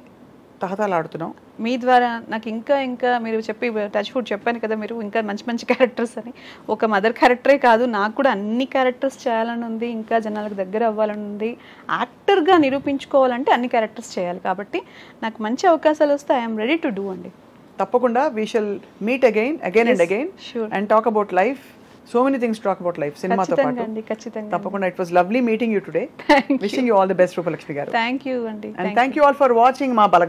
తహతలాడుతున్నాం. మీ ద్వారా నాకు ఇంకా మీరు చెప్పి టచ్ ఫుడ్ చెప్పాను కదా, మీరు ఇంకా మంచి క్యారెక్టర్స్ అని. ఒక మదర్ క్యారెక్టరే కాదు, నాకు కూడా అన్ని క్యారెక్టర్స్ చేయాలని ఉంది, ఇంకా జనాలకు దగ్గర అవ్వాలని ఉంది. యాక్టర్గా నిరూపించుకోవాలంటే అన్ని క్యారెక్టర్స్ చేయాలి. కాబట్టి నాకు మంచి అవకాశాలు వస్తే ఐఎమ్ రెడీ టు డూ అండి. తప్పకుండా we shall meet again and again and talk about life. So many things to talk about life. Cinema to part. Tappakunda, it was lovely meeting you today. Wishing you all the best, Rupalakshmi garu. Thank you, Andy. And thank you all for watching Ma Balagam.